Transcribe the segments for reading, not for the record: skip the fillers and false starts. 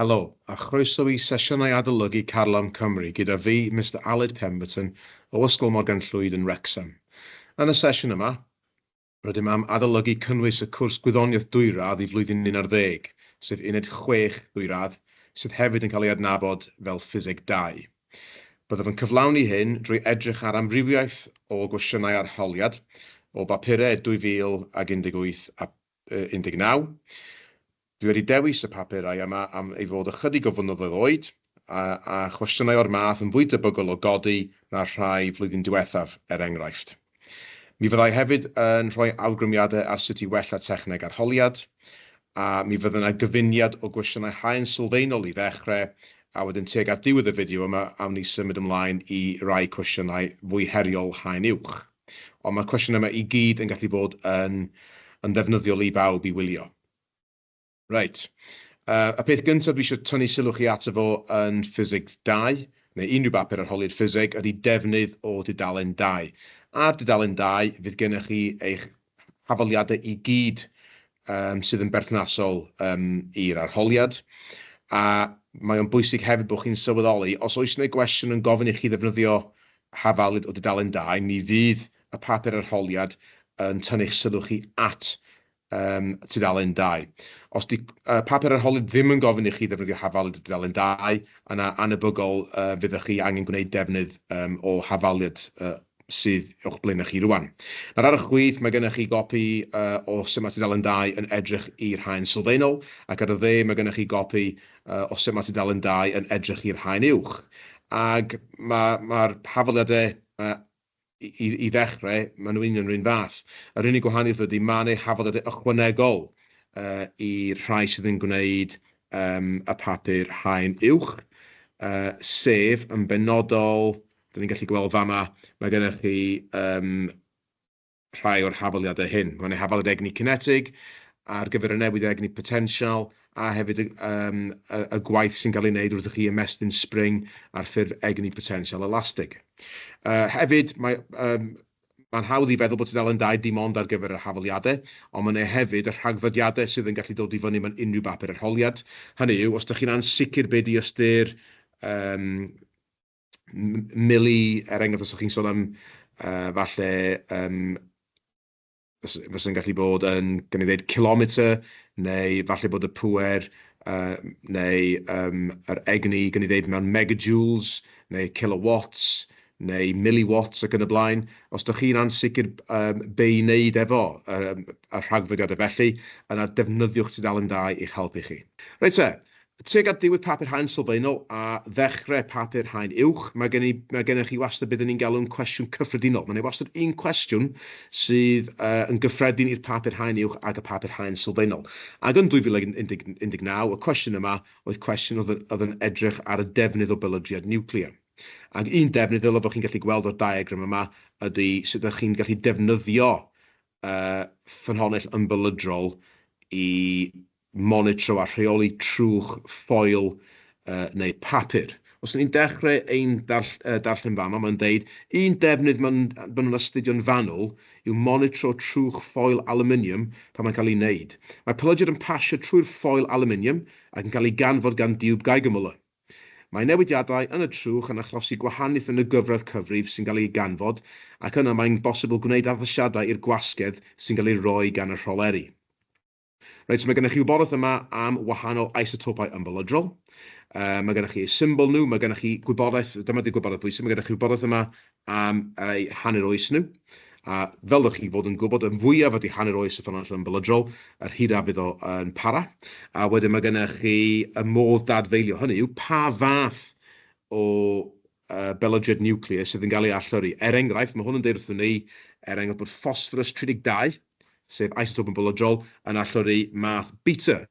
Helo, a chroeso i sesiynau adolygu Carlam Cymru gyda fi, Mr Aled Pemberton, o Ysgol Morgan Llwyd yn Wrexham. Yn y sesiwn yma, rydym am adolygu cynnwys y cwrs gwyddoniaeth Dwyradd i flwyddyn 11, sef Uned 6 Dwyradd, sydd hefyd yn cael ei adnabod fel Ffiseg 2. Byddaf yn cyflawni hyn drwy edrych ar amrywiaeth o gwestiynau arholiad o bapurau 2018 a 19. Dwi wedi dewis y papurau yma am ei fod ychydig o flynyddoedd oed, a chwestiynau o'r math yn fwy debygol o godi na'r rhai flwyddyn diwethaf, enghraifft. Mi fyddai hefyd yn rhoi awgrymiadau ar sut i wella techneg arholiad, a mi fydd yna gyfuniad o gwestiynau haen sylfaenol i ddechrau, a wedyn tuag at diwedd y fideo yma, awn ni symud ymlaen i rai cwestiynau fwy heriol haen uwch. Ond mae'r cwestiynau yma i gyd yn gallu bod yn ddefnyddiol i bawb i wylio. Reit, y peth gyntaf dwi eisiau tynnu sylw chi ato fo yn Ffiseg 2, neu unrhyw bapur arholiad ffiseg, ydy defnydd o dudalen 2. Ar dudalen 2, fydd gennych chi eich hafaliadau i gyd sydd yn berthnasol i'r arholiad. A mae o'n bwysig hefyd bod chi'n sylweddoli, os oes yna gwestiwn yn gofyn i chi ddefnyddio hafalud o dudalen 2, mi fydd y papur arholiad yn tynnu'ch sylw chi at tudalen 2. Os di papur arholiad ddim yn gofyn i chi ddefnyddio hafaliad o dudalen 2, yna anebygol fyddwch chi angen gwneud defnydd o hafaliad sydd o'ch blaenau chi rwan. Ar y chwith, mae gennych chi gopi o sut mae tudalen 2 yn edrych i'r haen sylfaenol, ac ar y dde mae gennych chi gopi o sut mae tudalen 2 yn edrych i'r haen uwch. Ac mae'r hafaliadau i ddechrau, maen nhw union yr un fath. Yr unig gwahaniaeth ydy mae yna hafaliadau ychwanegol i'r rhai sydd yn gwneud y papur haen uwch, sef yn benodol, dyn ni'n gallu gweld fama, mae gennych chi rhai o'r hafaliadau hyn. Mae yna hafaliad egni cinetig, ar gyfer y newid egni potensial, a hefyd y gwaith sy'n cael ei wneud wrth i chi ymestyn spring ar ffurf egni potensial elastig. Hefyd, mae'n hawdd i feddwl bod tudalen 2 dim ond ar gyfer y hafaliadau, ond mae yna hefyd y rhagfydiadau sydd yn gallu dod i fyny mewn unrhyw bapur arholiad. Hynny yw, os ydych chi'n ansicr beth i ystyr mili, enghraifft, os ydych chi'n sôn am falle fysa'n gallu bod yn, gan i ddweud, kilometr, neu falle bod y pŵer neu yr egni, gan i ddweud, mewn megajoules, neu kilowatts, neu milliwatts ac yn y blaen. Os ydych chi'n ansicr be i wneud efo y rhagfydiadau felly, yna defnyddiwch tudalen 2 i'ch helpu chi. Reit te, tuag at diwedd papur haen sylfaenol a ddechrau papur haen uwch, mae gennych chi wastad beth ni'n galw'n cwestiwn cyffredinol. Mae yna wastad un cwestiwn sydd yn gyffredin i'r papur haen uwch ag y papur haen sylfaenol. Ac yn 2019, y cwestiwn yma oedd cwestiwn oedd yn edrych ar y defnydd o bylydriad niwclear. Ac un defnydd fel chi'n gallu gweld o'r diagram yma ydy sut ydych chi'n gallu defnyddio ffynhonnell ymbolydrol i monitro a rheoli trwch ffoil neu papur. Os ni'n dechrau ein darllen fama, mae'n deud, un defnydd maen nhw'n astudio'n fanwl yw monitro trwch ffoil aluminium pan mae'n cael ei wneud. Mae pelydiad yn pasio trwy'r ffoil aluminium ac yn cael ei ganfod gan diwb gaigymylau. Mae newidiadau yn y trwch yn achosi gwahaniaeth yn y gyfradd cyfrif sy'n cael ei ganfod, ac yna mae'n bosibl gwneud addasiadau i'r gwasgedd sy'n cael ei roi gan y rholeri. Reit, mae gennych chi wybodaeth yma am wahanol isotopau ymbolydrol. Mae gennych chi symbol nhw, mae gennych chi gwybodaeth, dyma di'r gwybodaeth bwysig, mae gennych chi wybodaeth yma am eu hanner oes nhw. A fel ydych chi fod yn gwybod, yn fwyaf ydy hanner oes y ffynhonnell ymbolydrol, yr hyd a fydd o'n para. A wedyn mae gennych chi y modd dadfeilio hynny yw pa fath o bylydriad niwclear sydd yn cael ei allori. Enghraifft, mae hwn yn deud wrthyn ni, enghraifft bod phosphorus 32, sef isotop ymbolydrol, yn allori math beta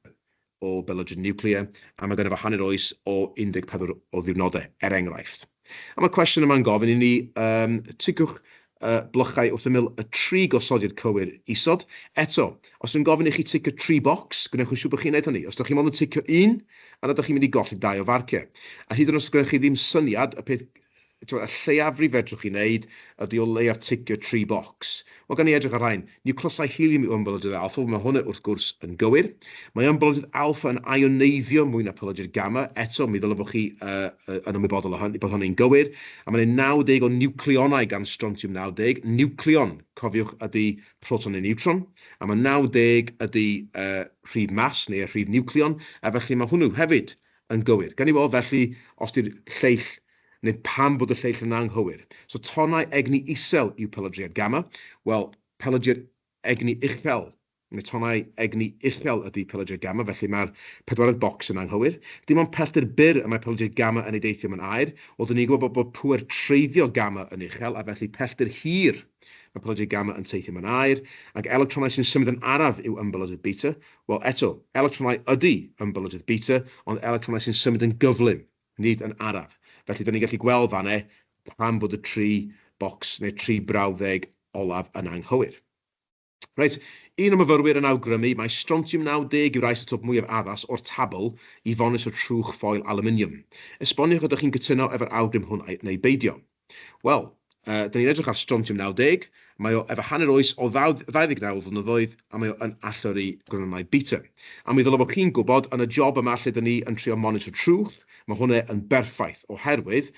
o bylydriad niwclear, a mae gennych fo hanner oes o 14 o ddiwrnodau, enghraifft. A mae cwestiwn yma'n gofyn i ni, tigwch blychau wrth ymyl y 3 gosodiad cywir isod. Eto, os yw'n gofyn i chi ticio 3 bocs, gwneud chi'n siŵr bod chi'n gwneud hynny. Os ydych chi'n mynd yn ticio 1, yna ydych chi'n mynd i golli 2 o farciau. A hyd yn oes gwneud chi ddim syniad, y peth y lleiafrif fedrwch chi wneud ydy o leiaf ticio 3 bocs. Wel, gan i edrych ar rhain. Niwclosau helium yw ymbylydydd alfa, mae hwnna wrth gwrs yn gywir. Mae ymbylydydd alfa yn ioneiddio mwy na pelydydd gamma. Eto, mi ddylai fod chi yn ymwybodol o hynny, bod hynny'n gywir. A mae'n 90 o niwcleonau gan strontiwm 90. Niwcleon, cofiwch, ydy proton neu neutron. A mae 90 ydy rhif mas neu rhif niwcleon. A felly mae hwnnw hefyd yn gywir. Gan i weld felly, os di'r lleill neu pam bod y lleill yn anghywir. So tonnau egni isel yw pelydriad gamma. Wel, pelydriad egni uchel, neu tonnau egni uchel ydy pelydriad gamma, felly mae'r pedwaredd bocs yn anghywir. Dim ond pellter byr y mae pelydriad gamma yn ei deithio mewn aer. Wel, dyn ni'n gwybod bod pŵer treiddio gamma yn uchel, a felly pellter hir mae pelydriad gamma yn teithio mewn aer, ac electronau sy'n symud yn araf yw ymbylydydd beta. Wel, eto, electronau ydy ymbylydydd beta, ond electronau sy'n symud yn gyflym, nid yn araf. Felly, da ni'n gallu gweld fanne pam bod y 3 bocs neu 3 brawddeg olaf yn anghywir. Reit, un o myfyrwyr yn awgrymu mae strontiwm 90 yw'r isotop mwyaf addas o'r tabl i fonus o trwch ffoil aluminium. Esboniwch ydych chi'n cytuno efo'r awgrym hwn neu beidio. Wel, da ni'n edrych ar strontiwm 90, mae o efo hanner oes o 29 o flynyddoedd, a mae o yn allor i gronau beta. A mi ddylai bod chi'n gwybod yn y job yma lle da ni yn trio monitor trwch, mae hwnna yn berffaith oherwydd,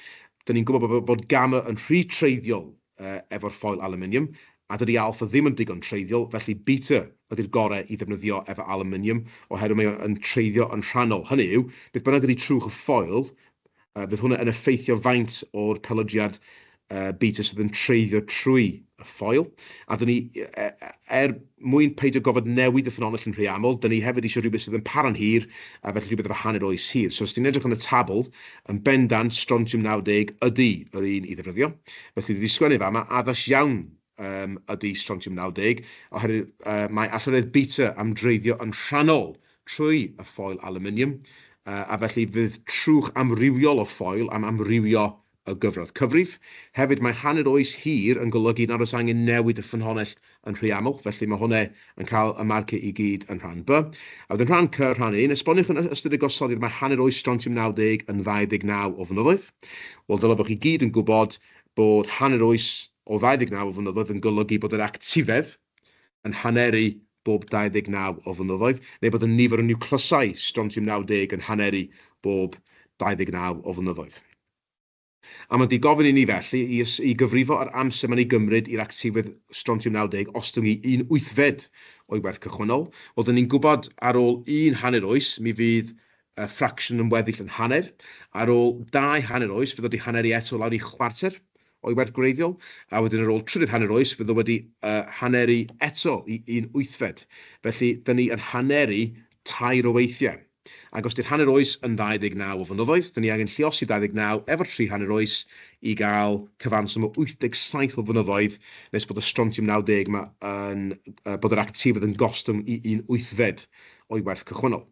da ni'n gwybod bod gamma yn rhy treiddiol efo'r ffoil aluminium, a dydy alpha ddim yn digon treiddiol, felly beta ydy'r gorau i ddefnyddio efo aluminium, oherwydd mae o'n treiddio yn rhannol. Hynny yw, beth bynnag ydy trwch y ffoil, bydd hwnna yn effeithio faint o'r pelydiad beta sydd yn treiddio trwy y ffoil. A dyn ni, mwyn peidio gofod newid y ffynonell yn rhy aml, dyn ni hefyd eisiau rhywbeth sydd yn para'n hir, a felly rhywbeth efo hanner oes hir. So, os ti'n edrych yn y tabl, yn bendant strontiwm 90 ydy yr un i ddefnyddio. Felly, wedi sgwennu fa, mae addas iawn ydy strontiwm 90, oherwydd mae allyredd beta am dreiddio yn rhannol trwy y ffoil aluminium, a felly fydd trwch amrywiol o ffoil am amrywio y gyfradd cyfrif. Hefyd, mae hanner oes hir yn golygu nad oes angen newid y ffynhonnell yn rhy aml, felly mae hwnna yn cael y marcau i gyd yn rhan B. A wedyn rhan C, rhan 1, esboniwch yn ystod y gosodiad mae hanner oes strontiwm 90 yn 29 o flynyddoedd. Wel, dylai bod chi gyd yn gwybod bod hanner oes o 29 o flynyddoedd yn golygu bod yr actifedd yn haneri bob 29 o flynyddoedd, neu bod y nifer o niwclysau strontiwm 90 yn haneri bob 29 o flynyddoedd. A mae di gofyn i ni felly i gyfrifo ar amser mae'n ei gymryd i'r actifedd strontiwm 90 os ydym ni 1/8 o'i werth cychwynnol. Wel, dyn ni'n gwybod ar ôl 1 hanner oes, mi fydd ffracsiwn yn weddill yn hanner. Ar ôl 2 hanner oes, fydd wedi hanner i eto lawr i chwarter o'i werth gwreiddiol. A wedyn ar ôl 3 hanner oes, fydd wedi haneri eto i 1/8. Felly, dyn ni yn haneri 2 o weithiau. Ac os di'r hanner oes yn 29 o flynyddoedd, dyn ni angen lluosi 29 efo'r 3 hanner oes i gael cyfanswm o 87 o flynyddoedd, nes bod y strontiwm 90 yma bod yr actifedd yn gostwng i 1/8 o'i werth cychwynnol.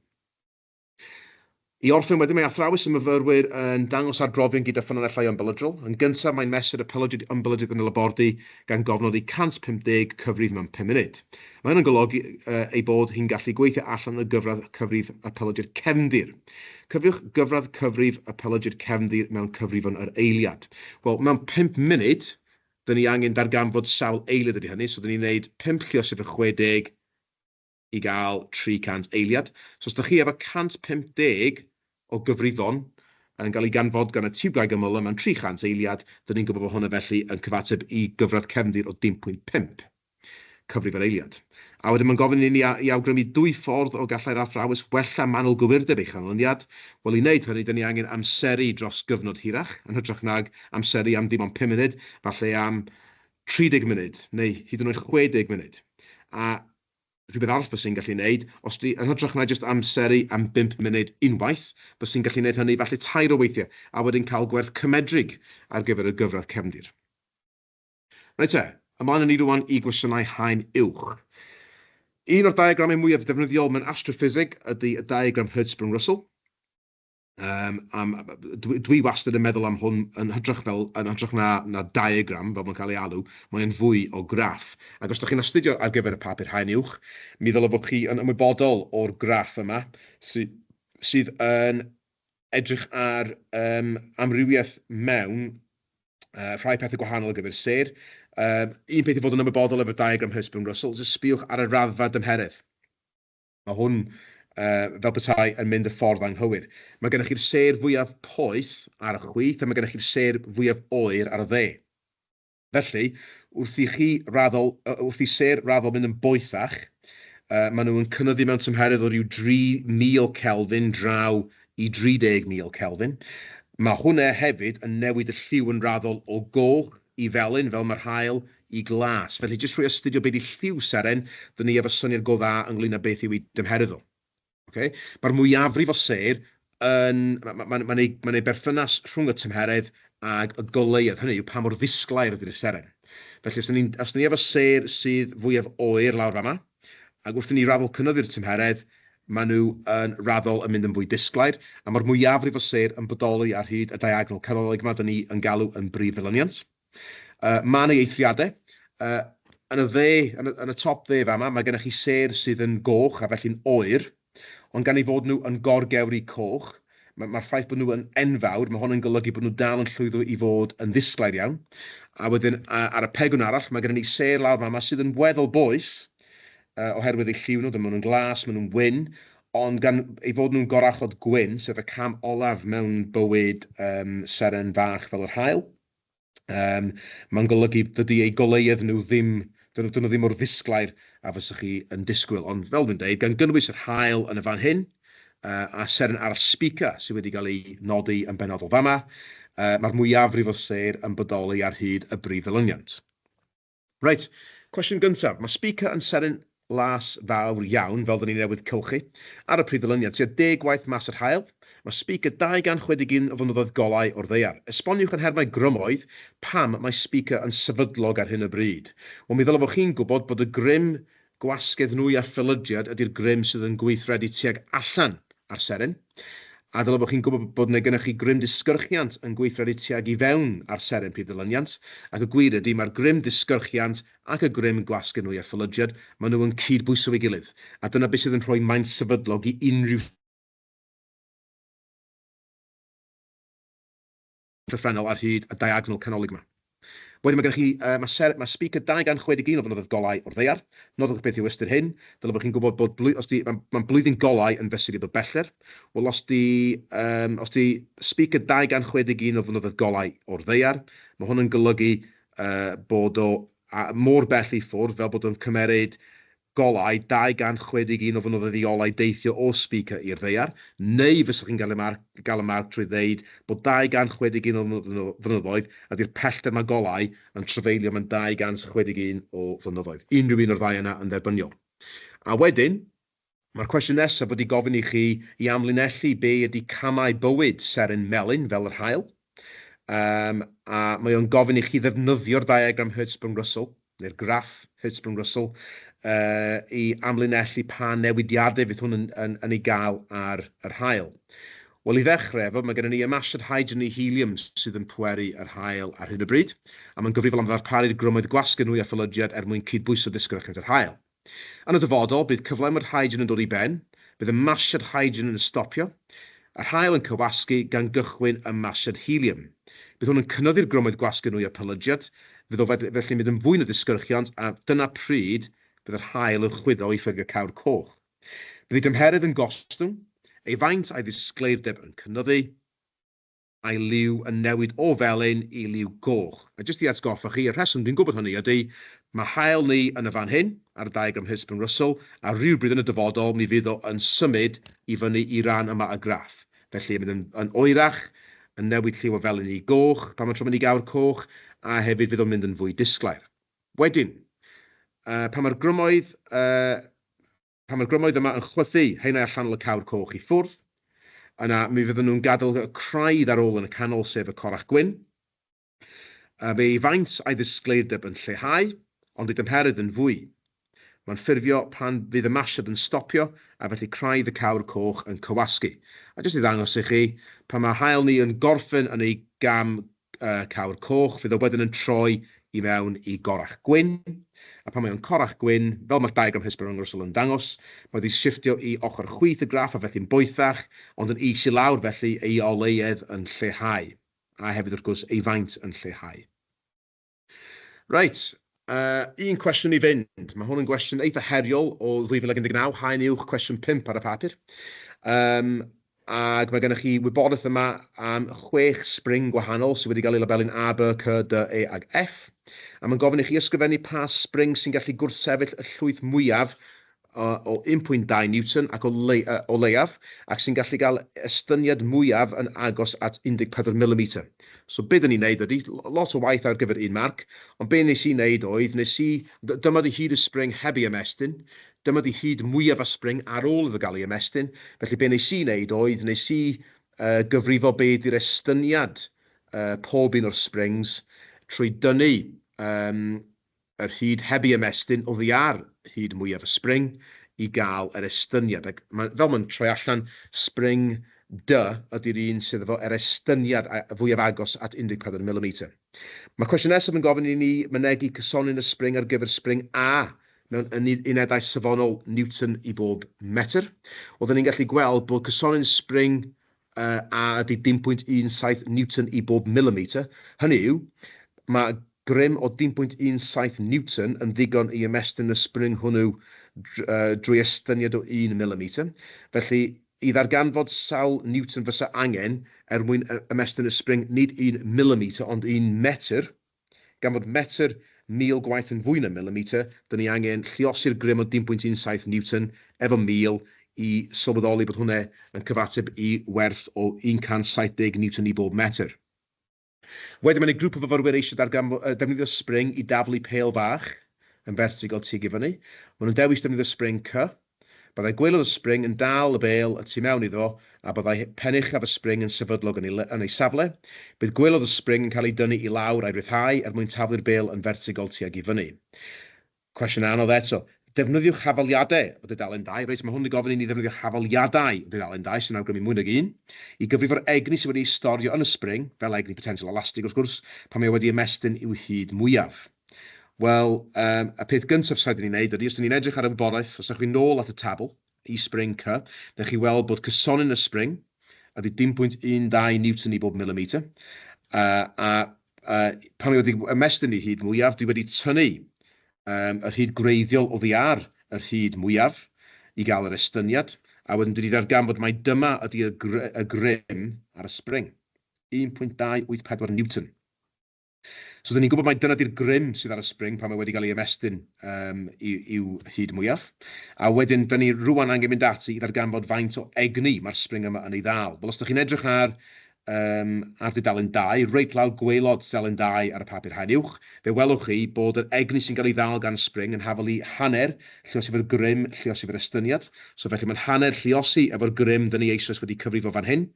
I orffen wedyn, mae athrawes y myfyrwyr yn dangos arbrofion gyda ffynonellau ymbyledrol. Yn gyntaf, mae'n mesur y pelydiad ymbylydydd yn y labordy gan gofnodi 150 cyfrif mewn 5 munud. Mae hyn yn golygu ei bod hi'n gallu gweithio allan y gyfradd cyfrif y pelydiad cefndir. Cyfriwch gyfradd cyfrif y pelydiad cefndir mewn cyfrifon yr eiliad. Wel, mewn 5 munud, dyn ni angen darganfod sawl eiliad ydy hynny, so dyn ni'n gwneud 5 lluosif y 60 i gael 300 eiliad. So, os ydych chi efo 150 o gyfrifon yn cael ei ganfod gan y tiwblau gymylol mewn 300 eiliad, dyn ni'n gwybod bod hwnna felly yn cyfateb i gyfradd cefndir o 0.5 cyfrif yr eiliad. A wedyn mae'n gofyn i ni i awgrymu 2 ffordd o gallai'r athrawes wella manwl gywirdeb eich chanlyniad. Wel, i wneud hynny, dyn ni angen amseru dros gyfnod hirach, yn hytrach nag amseru am dim ond 5 munud, falle am 30 munud, neu hyd yn oed 60 munud. A rhywbeth arall bys sy'n gallu gwneud, os di yn hytrach na jyst amseru am 5 munud unwaith, bys sy'n gallu gwneud hynny falle 2 o weithiau, a wedyn cael gwerth cymedrig ar gyfer y gyfradd cefndir. Reit te, ymlaen yn ni rwan i gwestiynau haen uwch. Un o'r diagramau mwyaf defnyddiol mewn astroffiseg ydy y diagram Hertzsprung-Russell. Dwi wastad yn meddwl am hwn yn hytrach na diagram, fel mae'n cael ei alw, mae'n fwy o graff. Ac os ydych chi'n astudio ar gyfer y papur haen uwch, mi ddylai fod chi yn ymwybodol o'r graff yma, sydd yn edrych ar amrywiaeth mewn Rhai pethau gwahanol ar gyfer sêr. Un peth i fod yn ymwybodol efo diagram Hysbyn-Russell, jyst sbiwch ar y raddfa dymheredd. Mae hwn fel petai yn mynd y ffordd anghywir. Mae gennych chi'r sêr fwyaf poeth ar y chwith, a mae gennych chi'r sêr fwyaf oer ar y dde. Felly, wrth i sêr raddol mynd yn boethach, maen nhw'n cynyddu mewn tymheredd o ryw 3,000 Kelvin draw i 30,000 Kelvin. Mae hwnna hefyd yn newid y lliw yn raddol o goch i felyn, fel mae'r hael, i glas. Felly, jyst rhoi astudio beth i lliw seren, dyn ni efo syniad go dda ynglyn â beth yw ei dymheredd o. Okay? Mae'r mwyafrif o sêr, mae'n ei berthynas rhwng y tymheredd ag y goleuedd. Hynny yw pa mor ddisglair ydy'r seren. Felly, os ni efo sêr sydd fwyaf oer lawr fama, ac wrth i ni raddol cynyddu'r tymheredd, maen nhw yn raddol yn mynd yn fwy disglair, a mae'r mwyafrif o sêr yn bodoli ar hyd y diagonal canolig yma, dyn ni yn galw yn brif ddilyniant. Mae yna eithriadau. Yn y top dde fama, mae gennych chi sêr sydd yn goch a felly'n oer, ond gan ei fod nhw yn gorgewri coch, mae'r ffaith bod nhw yn enfawr, mae hwn yn golygu bod nhw dal yn llwyddo i fod yn ddisglair iawn. A wedyn ar y pegwn arall, mae gennych ni sêr lawr fama sydd yn weddol boeth, oherwydd eu lliw nhw, maen nhw'n glas, maen nhw'n wyn, ond gan ei fod nhw'n gorachod gwyn, sef y cam olaf mewn bywyd seren fach fel yr hael, mae'n golygu dydy ei goleuedd nhw ddim mor ddisglair a fysych chi yn disgwyl. Ond fel dwi'n dweud, gan gynnwys yr hael yn y fan hyn, a seren ar y speaker sydd wedi cael ei nodi yn benodol fama, mae'r mwyafrif o sêr yn bodoli ar hyd y brif ddilyniant. Reit, cwestiwn gyntaf. Mae speaker yn seren las fawr iawn, fel dyn ni newydd cylchu, ar y prif ddilyniant, sydd 10 gwaith mas yr hael. Mae speaker 261 o flynyddoedd golau o'r ddaear. Esboniwch yn hermau grymoedd pam mae speaker yn sefydlog ar hyn o bryd. Wel, mi ddylai fod chi'n gwybod bod y grym gwasgedd nwy a ffylydiad ydy'r grym sydd yn gweithredu tuag allan ar seren. A dylai fod chi'n gwybod bod yna gennych chi grym disgyrchiant yn gweithredu tuag i fewn ar seren prif ddilyniant, ac y gwir ydy mae'r grym disgyrchiant ac y grym gwasgedd nwy a ffylydiad, maen nhw yn cydbwyso ei gilydd. A dyna beth sydd yn rhoi maint sefydlog i unrhyw llythrenol ar hyd y diagonal canolig yma. Wedyn mae gennych chi, mae speaker 261 o flynyddoedd golau o'r ddaear. Nodwch beth yw ystyr hyn. Dylai bod chi'n gwybod bod mae'n blwyddyn golau yn fesul i bod beller. Wel, os di speaker 261 o flynyddoedd golau o'r ddaear, mae hwn yn golygu bod o mor bell i ffwrdd fel bod o'n cymeryd golau 261 o flynyddoedd i olau deithio o speaker i'r ddaear, neu fyswch chi'n gael y marc trwy ddeud bod 261 o flynyddoedd ydy'r pellter mae golau yn trafeilio mewn 261 o flynyddoedd. Unrhyw un o'r ddau yna yn dderbyniol. A wedyn, mae'r cwestiwn nesaf wedi gofyn i chi i amlinellu be ydy camau bywyd seren melyn fel yr hael. A mae o'n gofyn i chi ddefnyddio'r diagram Hertzsprung-Russell, neu'r graff Hertzsprung-Russell, i amlinellu pa newidiadau fydd hwn yn ei gael ar yr hael. Wel, i ddechrau efo, mae gennym ni ymasiad hydrogen i helium sydd yn pweru yr hael ar hyn o bryd, a mae'n gyfrifol am ddarparu'r grymoedd gwasgu nwy a ffylydiad mwyn cydbwyso disgyrchiant yr hael. Yn y dyfodol, bydd cyflem yr hydrogen yn dod i ben, bydd ymasiad hydrogen yn stopio, yr hael yn cywasgu gan gychwyn ymasiad helium. Bydd hwn yn cynyddu'r grymoedd gwasgu nwy a ffylydiad, fydd o felly mynd yn fwy na disgyrchiant, a dyna pryd bydd yr hael yn chwyddo i ffurfio cawr coch. Bydd ei dymheredd yn gostwng, ei faint a'i ddisgleirdeb yn cynyddu, a'i liw yn newid o felyn i liw goch. A jyst i atgoffa chi, y rheswm dwi'n gwybod hynny ydy, mae hael ni yn y fan hyn, ar y diagram Hertzsprung-Russell, a rhywbryd yn y dyfodol, mi fydd o yn symud i fyny i ran yma y graff. Felly, mynd yn oerach, yn newid lliw o felyn i goch, pan mae'n trwy mynd i gawr coch, a hefyd fydd o'n mynd yn fwy disglair. Wedyn, pan mae'r grymoedd yma yn chwythu heinau allanol y cawr coch i ffwrdd, yna mi fydden nhw'n gadael y craidd ar ôl yn y canol, sef y corach gwyn. Fe ei faint a'i ddisgleirdeb yn lleihau, ond ei dymheredd yn fwy. Mae'n ffurfio pan fydd y masiad yn stopio, a felly craidd y cawr coch yn cywasgu. A jyst i ddangos i chi, pan mae hael ni yn gorffen yn ei gam cawr coch, fydd o wedyn yn troi i mewn i gorach gwyn, a pan mae o'n corach gwyn, fel mae'r diagram Hertzsprung-Russell yn dangos, mae wedi shifftio i ochr chwith y graff a felly'n boethach, ond yn is i lawr felly ei oleuedd yn lleihau. a hefyd wrth gwrs ei faint yn lleihau. Reit, un cwestiwn i fynd. Mae hwn yn gwestiwn eitha heriol o 2019, haen uwch cwestiwn 5 ar y papur. Ac mae gennych chi wybodaeth yma am 6 spring gwahanol sydd wedi cael ei labelin A, B, C, D, E ag F. A mae'n gofyn i chi ysgrifennu pa spring sy'n gallu gwrthsefyll y llwyth mwyaf o 1.2 Newton ac o leiaf, ac sy'n gallu cael estyniad mwyaf yn agos at 14 mm. So beth ni'n neud ydy, lot o waith ar gyfer un marc, ond be nes i wneud oedd, dyma di hyd y spring heb i ymestyn, dyma di hyd mwyaf y spring ar ôl iddo gael ei ymestyn, felly be nes i wneud oedd, nes i gyfrifo beth i'r estyniad pob un o'r springs trwy dynnu yr hyd heb i ymestyn o ddiar hyd mwyaf y spring i gael yr estyniad. Fel mae'n troi allan, spring D ydy'r un sydd efo yr estyniad fwyaf agos at 14 mm. Mae cwestiwn nesaf yn gofyn i ni mynegu cysonyn y spring ar gyfer spring A mewn unedau safonol Newton i bob metr. Oedden ni'n gallu gweld bod cysonyn spring A ydy 0.17 Newton i bob millimeter. Hynny yw, mae grym o 0.17 Newton yn ddigon i ymestyn y spring hwnnw drwy estyniad o 1 mm. Felly, i ddarganfod sawl Newton fysa angen mwyn ymestyn y spring nid 1 mm ond 1 metr, gan fod metr 1000 gwaith yn fwy na millimeter, dyn ni angen lluosi'r grym o 0.17 Newton efo 1000 i sylweddoli bod hwnna yn cyfateb i werth o 170 Newton i bob metr. Wedyn mae'n grŵp o fyfyrwyr eisiau defnyddio spring i daflu pêl fach yn vertical tuag i fyny. Maen nhw'n dewis defnyddio spring C. Byddai gwelodd y spring yn dal y bêl y tu mewn iddo a byddai pennych af y spring yn sefydlog yn ei safle. Bydd gwelodd y spring yn cael ei dynnu i lawr a'i ryddhau mwyn taflu'r bêl yn vertical tuag i fyny. Cwestiwn anodd eto. Defnyddiwch hafaliadau o dudalen 2. Reit, mae hwn yn gofyn i ni ddefnyddio hafaliadau o dudalen 2 sy'n awgrymu mwy nag un. I gyfrifo'r egni sydd wedi storio yn y spring, fel egni potential elastig wrth gwrs, pan mae wedi ymestyn i'w hyd mwyaf. Wel, y peth gyntaf sydd wedi'i wneud ydy, os ydym ni'n edrych ar y wybodaeth, os ydych chi'n nôl at y tabl, i spring C, newch chi weld bod cysonyn y spring ydy 0.12 Newton i bob millimeter. Pan mae wedi ymestyn i hyd mwyaf, dwi wedi tynnu yr hyd greiddiol o ddiar yr hyd mwyaf i gael yr estyniad, a wedyn dwi wedi ddarganfod mai dyma ydy y grym ar y spring, 1.284 Newton. So, dyn ni'n gwybod mai dyna di'r grym sydd ar y spring pan mae wedi cael ei ymestyn i'w hyd mwyaf. A wedyn, dyn ni rwan angen mynd ati i ddarganfod faint o egni mae'r spring yma yn ei ddal. Wel, os ydych chi'n edrych ar dudalen 2, reit lawr gwaelod dudalen 2 ar y papur haen uwch, fe welwch chi bod yr egni sy'n cael ei ddal gan spring yn hafelu hanner lluosi efo'r grym, lluosi efo'r estyniad. So felly mae'n hanner lluosi efo'r grym dyn ni eisoes wedi cyfrifo fan hyn,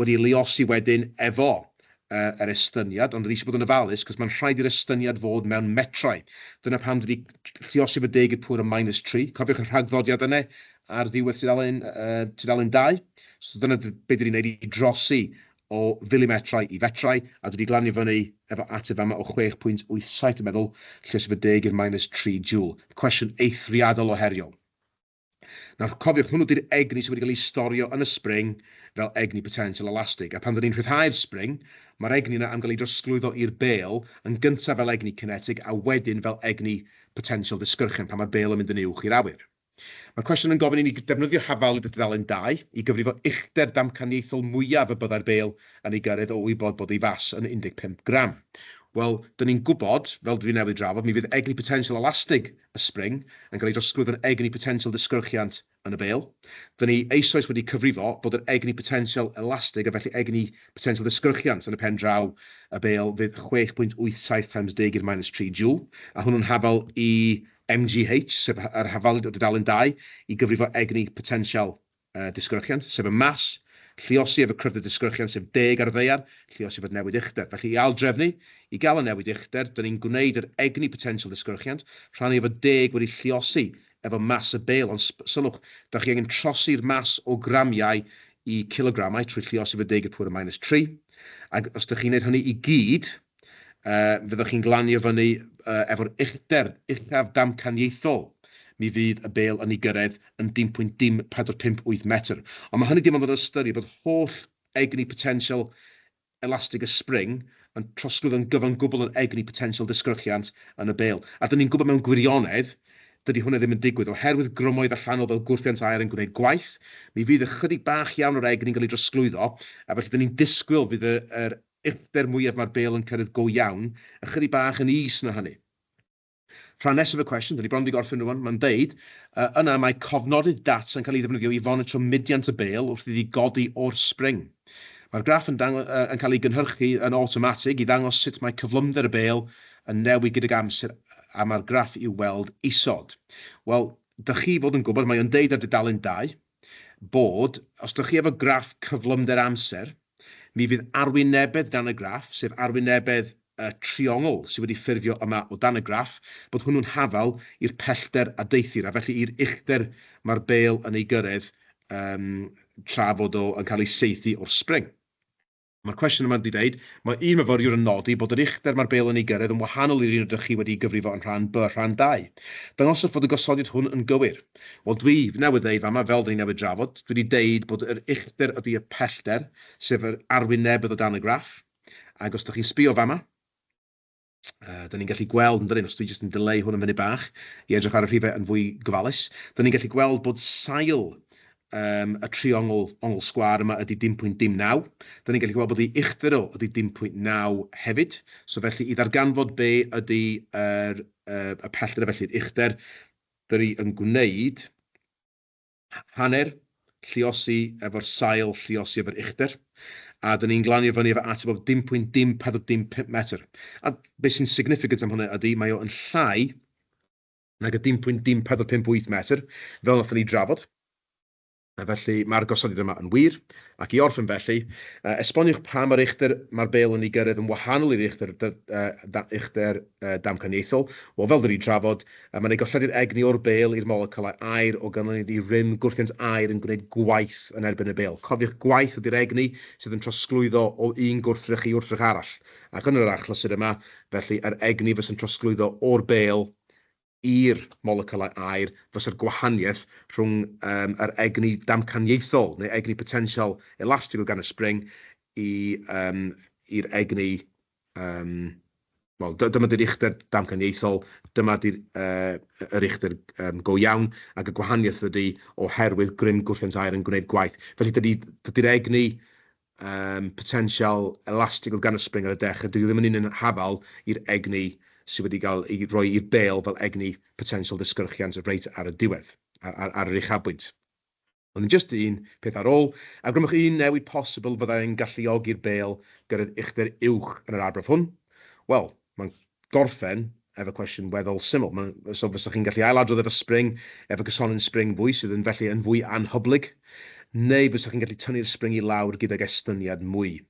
wedi lluosi wedyn efo yr estyniad, ond dyn ni eisiau bod yn ofalus, cos mae'n rhaid i'r estyniad fod mewn metrau. Dyna pam dyn ni lluosi efo 10 pwyr o -3. Cofiwch y rhagddodiad yna ar ddiwedd tudalen 2. So dyna beth dyn ni'n gwneud i drosi o filimetrau i fetrau, a dwi wedi glanio fyny efo ateb yma o 6.87, yn meddwl, lluosi efo 10 i'r -3 joule. Cwestiwn eithriadol o heriol. Nawr, cofiwch, hwnnw ydy'r egni sydd wedi cael ei storio yn y spring fel egni potential elastig. A pan dyn ni'n rhyddhau'r spring, mae'r egni yna am gael ei drosglwyddo i'r bêl yn gyntaf fel egni kinetig a wedyn fel egni potential disgyrchian pan mae'r bêl yn mynd yn uwch i'r awyr. Mae'r cwestiwn yn gofyn i ni defnyddio hafalid y dudalen 2 i gyfrifo uchder damcaniaethol mwyaf y byddai'r bêl yn ei gyrraedd o wybod bod ei fas yn 15 gram. Wel, dyn ni'n gwybod, fel dwi newydd drafod, mi fydd egni potential elastig y spring yn cael ei drosglwyddo yn egni potential disgyrchiant yn y bêl. Dyn ni eisoes wedi cyfrifo bod yr egni potential elastig a felly egni potential disgyrchiant yn y pen draw y bêl fydd 6.87 times 10 i'r -3 joule. A hwnnw'n hafal i MGH, sef yr hafalid o dudalen 2, i gyfrifo egni potential disgyrchiant, sef y mas, lluosi efo cryfder disgyrchiant sef 10 ar ddeiar, lluosi efo newid uchder. Felly i aldrefnu, i gael y newid uchder, dyn ni'n gwneud yr egni potential disgyrchiant, rhannu efo 10 wedi lluosi efo mas y bêl, ond sylwch, da chi angen trosi'r mas o gramiau i kilogramau trwy lluosi efo 10 i'r pwyr o -3. Ac os ydych chi'n gwneud hynny i gyd, fyddwch chi'n glanio fyny efo'r uchaf damcaniaethol, mi fydd y bêl yn ei gyrraedd yn 0.458 metr. Ond mae hynny dim ond yn ystyried bod holl egni potential elastig y spring yn trosglwyddo'n gyfan gwbl yn egni potensial disgrychiant yn y bêl. A dyn ni'n gwybod mewn gwirionedd, dydy hwnna ddim yn digwydd, oherwydd grymoedd allanol fel gwrthiant aer yn gwneud gwaith, mi fydd ychydig bach iawn o'r egni'n cael ei drosglwyddo, a felly dyn ni'n disgwyl fydd yr uchder mwyaf mae'r bêl yn cyrraedd go iawn, ychydig bach yn is na hynny. Rhan nesaf y cwestiwn, dyn ni bron wedi gorffen rwan, mae'n deud, yna mae cofnodydd data yn cael ei ddefnyddio i fonitro mudiant y bêl wrth iddi godi o'r spring. Mae'r graff yn cael ei gynhyrchu yn automatig i ddangos sut mae cyflymder y bêl yn newid gydag amser, a mae'r graff i'w weld isod. Wel, dych chi fod yn gwybod, mae o'n deud ar dudalen 2, bod, os dych chi efo graff cyflymder amser, mi fydd arwynebedd dan y graff, sef arwynebedd triongl sydd wedi ffurfio yma o dan y graff, bod hwnnw'n hafal i'r pellter a deithir, a felly i'r uchder mae'r bêl yn ei gyrraedd tra fod o yn cael ei seithi o'r spring. Mae'r cwestiwn yma wedi dweud, mae un myfyriwr yn nodi bod yr uchder mae'r bêl yn ei gyrraedd yn wahanol i'r un ydych chi wedi gyfrifo yn rhan B, rhan 2. Dangoswch fod y gosodiad hwn yn gywir. Wel, dwi newydd ddeud fama, fel dyn ni newydd drafod, dwi wedi deud bod yr uchder ydy y pellter, sef yr arwynebedd o dan y graff. Ac os ydych chi'n sbio fama, dyn ni'n gallu gweld, os dwi jyst yn dileu hwn yn fyny bach, i edrych ar y rhifau yn fwy gyfalus, dyn ni'n gallu gweld bod sail y triongl ongl sgwar yma ydy 10.9. Dyn ni'n gallu gweld bod ei uchder o ydy 10.9 hefyd. So felly, i ddarganfod be ydy y pellter, felly'r uchder, dyn ni yn gwneud hanner lluosi efo'r sail lluosi efo'r uchder. A dyn ni'n glanio fyny efo ateb o 10.445 metr. A beth sy'n significant am hwnna ydy, mae o yn llai nag y 10.458 metr, fel wnaethon ni drafod. A felly mae'r gosodiad yma yn wir, ac i orffen felly, esboniwch pa mae'r uchder mae'r bêl yn ei gyrraedd yn wahanol i'r uchder damcaniaethol. Wel, fel dyn ni'n trafod, mae'n ei golledi'r egni o'r bêl i'r moleculau aer o ganlyniad i rym gwrthiant aer yn gwneud gwaith yn erbyn y bêl. Cofiwch, gwaith ydy'r egni sydd yn trosglwyddo o un gwrthrych i wrthrych arall. Ac yn yr achlysur yma, felly, yr egni fysa'n trosglwyddo o'r bêl i'r moleculau aer fysa'r gwahaniaeth rhwng yr egni damcaniaethol neu egni potensial elastig o gan y spring i'r egni, dyma di'r uchder damcaniaethol, dyma di'r uchder go iawn, ac y gwahaniaeth ydy oherwydd grym gwrthiant aer yn gwneud gwaith. Felly dydy'r egni potensial elastig o gan y spring ar y dechrau, dydy ddim yn un yn hafal i'r egni sydd wedi cael ei roi i'r bêl fel egni potensial disgyrchiant reit ar y diwedd, ar yr uchafbwynt. Ond jyst un peth ar ôl, awgrymwch un newid posibl fyddai'n galluogi'r bêl gyrraedd uchder uwch yn yr arbrawf hwn. Wel, mae'n gorffen efo cwestiwn weddol syml. So fysa chi'n gallu ailadrodd efo spring, efo gysonyn spring fwy sydd yn felly yn fwy anhyblyg, neu fysa chi'n gallu tynnu'r spring i lawr gydag estyniad mwy.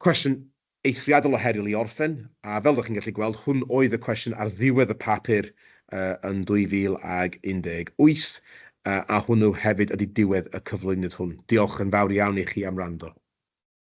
Cwestiwn eithriadol o heriol i orffen, a fel ydych chi'n gallu gweld, hwn oedd y cwestiwn ar ddiwedd y papur yn 2018, a hwnnw hefyd ydy diwedd y cyflwynydd hwn. Diolch yn fawr iawn i chi am wrando.